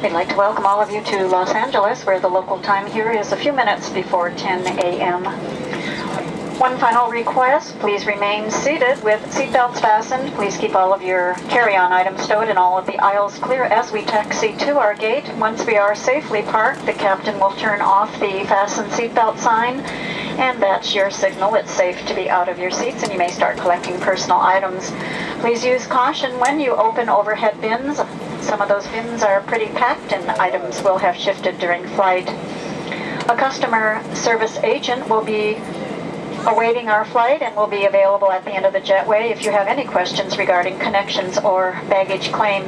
We'd like to welcome all of you to Los Angeles, where the local time here is a few minutes before 10 a.m. One final request, please remain seated with seatbelts fastened. Please keep all of your carry-on items stowed and all of the aisles clear as we taxi to our gate. Once we are safely parked, the captain will turn off the fasten seatbelt sign, and that's your signal. It's safe to be out of your seats, and you may start collecting personal items. Please use caution when you open overhead bins. Some of those bins are pretty packed, and items will have shifted during flight. A customer service agent will be awaiting our flight and will be available at the end of the jetway if you have any questions regarding connections or baggage claim.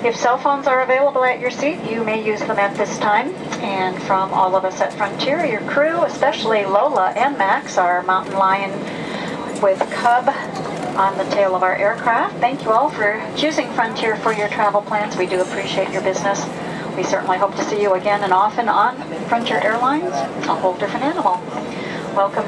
If cell phones are available at your seat, you may use them at this time. And from all of us at Frontier, your crew, especially Lola and Max, our mountain lion with cub on the tail of our aircraft, thank you all for choosing Frontier for your travel plans. We do appreciate your business. We certainly hope to see you again and often on Frontier Airlines, a whole different animal. Welcome